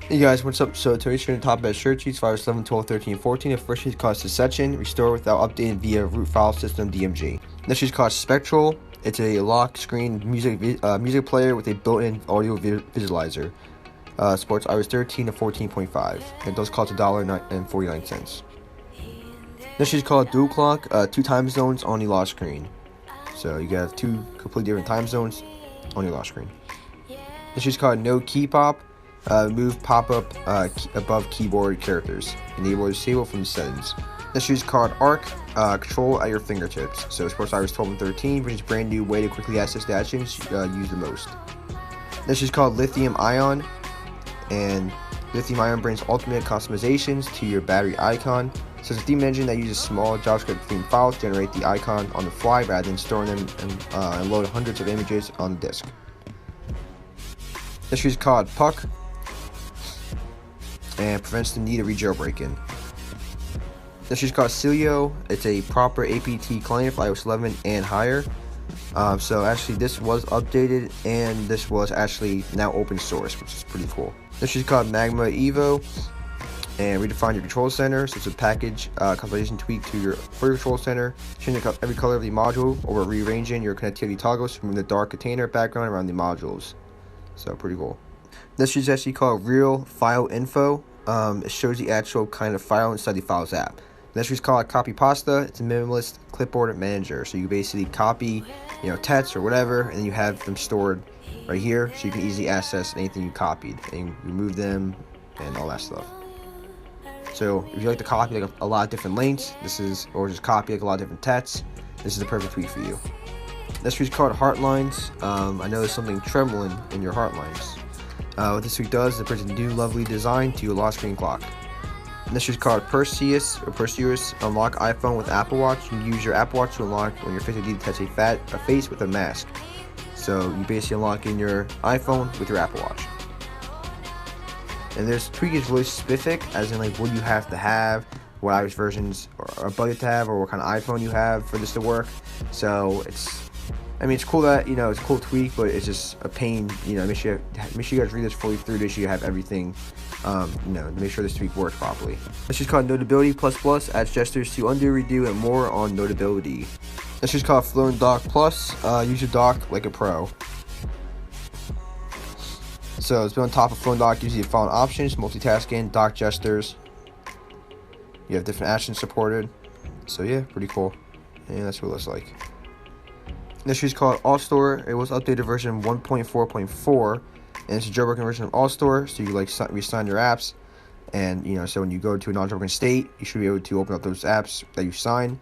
Hey guys, what's up? So today we're going to talk about short sheets, virus 11, 12, 13, 14. The first sheet called Secession, restore without updating via root file system DMG. Next sheet called Spectral. It's a lock screen music player with a built-in audio visualizer. Supports iOS 13 to 14.5. It does cost $1.49. Next sheet called Dual Clock. 2 time zones on the lock screen. So you have 2 completely different time zones on your lock screen. Next sheet called No Key Pop. Move pop-up above keyboard characters. Enable or disable from the settings. Next is called Arc, control at your fingertips. So it supports iOS 12 and 13, which is a brand new way to quickly access the actions used the most. Next is called Lithium Ion, and Lithium Ion brings ultimate customizations to your battery icon. So it's a theme engine that uses small JavaScript theme files to generate the icon on the fly rather than storing them and load hundreds of images on the disk. Next is called Puck, and prevents the need to re-jailbreak. This is called Cilio. It's a proper APT client for iOS 11 and higher. So actually this was updated and this was actually now open source, which is pretty cool. This is called Magma Evo, and redefine your control center. So it's a package customization tweak for your control center. Change every color of the module or rearranging your connectivity toggles from the dark container background around the modules. So pretty cool. This is actually called Real File Info. It shows the actual kind of file inside the Files app. Next is called Copy Pasta. It's a minimalist clipboard manager. So you basically copy, text or whatever, and then you have them stored right here, so you can easily access anything you copied and remove them and all that stuff. So if you like to copy like a lot of different links, or just copy like a lot of different texts, this is the perfect tweak for you. Next is called Heartlines. I know there's something trembling in your heartlines. What this tweak does is it brings a new lovely design to your lock screen clock. This is called Perseus. Unlock iPhone with Apple Watch. You can use your Apple Watch to unlock when your face ID detects a face with a mask. So you basically unlock in your iPhone with your Apple Watch. And this tweak is really specific, as in like what you have to have, what iOS versions are budget to have, or what kind of iPhone you have for this to work. So it's cool that, it's a cool tweak, but it's just a pain, make sure you guys read this fully through to you have everything, to make sure this tweak works properly. This is called Notability++, adds gestures to undo, redo, and more on Notability. This is called Flown Dock Plus, use your dock like a pro. So it's built on top of Flown Dock, gives you the following options: multitasking, dock gestures. You have different actions supported. So yeah, pretty cool. And that's what it looks like. This is called AllStore. It was updated version 1.4.4, and it's a jailbroken version of AllStore. So you resign your apps, and so when you go to a non-jailbroken state, you should be able to open up those apps that you sign.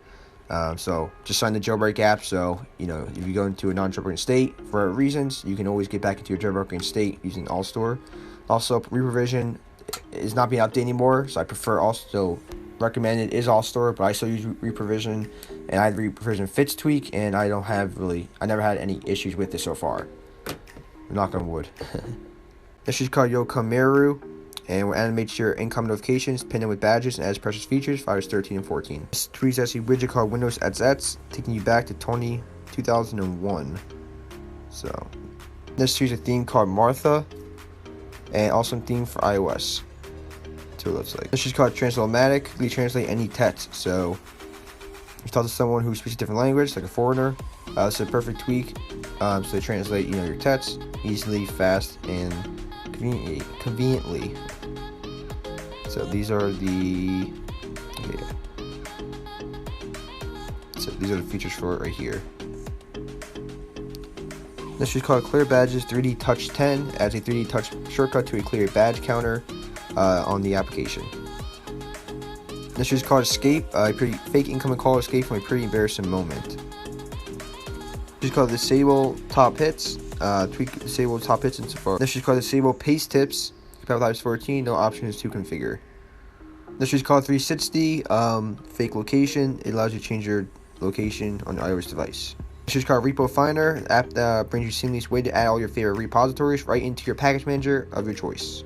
So just sign the jailbreak app. So if you go into a non-jailbroken state for reasons, you can always get back into your jailbroken state using AllStore. Also, reprovision is not being updated anymore, so I prefer also recommended is AllStore, but I still use reprovision, and I had reprovision fits tweak, and I never had any issues with this so far. Knock on wood. This is called Chimera, and it animates your incoming notifications, pin them with badges, and adds precious features for iOS 13 and 14. This tweak is actually a widget called Windows XX, taking you back to 2001. So this tweak is a theme called Martha, and also a theme for iOS. It looks like. This is called Translate-O-Matic. You translate any text. So you talk to someone who speaks a different language, like a foreigner. It's a perfect tweak. So they translate, your text easily, fast, and conveniently. So these are the features for it right here. This is called Clear Badges 3D Touch 10. Adds a 3D Touch shortcut to a clear badge counter on the application. This is called Escape, a pretty fake incoming call escape from a pretty embarrassing moment. This is called Disable Top Hits, tweak Disable Top Hits in Safari. This is called Disable Paste Tips, compatible with iOS 14, no options to configure. This is called 360, fake location. It allows you to change your location on your iOS device. This is called Repo Finder, an app that brings you a seamless way to add all your favorite repositories right into your package manager of your choice.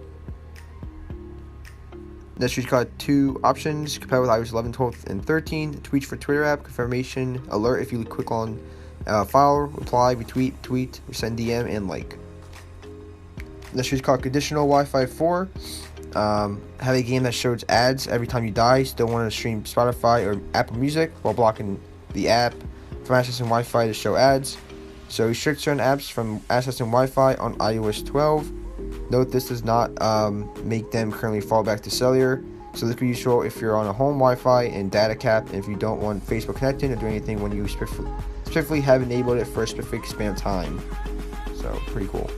Next, we've got 2 options, compatible with iOS 11, 12, and 13. Tweets for Twitter app, confirmation, alert if you click on file, reply, retweet, tweet, send DM, and like. Next, we've got conditional Wi-Fi 4. have a game that shows ads every time you die. Still want to stream Spotify or Apple Music while blocking the app from accessing Wi-Fi to show ads. So restrict certain apps from accessing Wi-Fi on iOS 12. Note this does not make them currently fall back to cellular. So this could be useful if you're on a home Wi-Fi and data cap, and if you don't want Facebook connecting or do anything when you specifically have enabled it for a specific span of time. So pretty cool.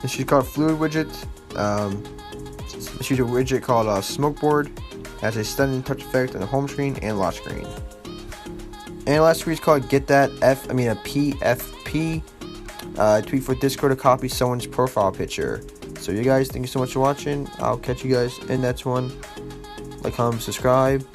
This is called Fluid Widget. Let's use a widget called Smokeboard. It has a stunning touch effect on the home screen and lock screen. And the last tweet is called Get That a PFP. Tweet for Discord to copy someone's profile picture. So you guys, thank you so much for watching. I'll catch you guys in the next one. Like, comment, subscribe.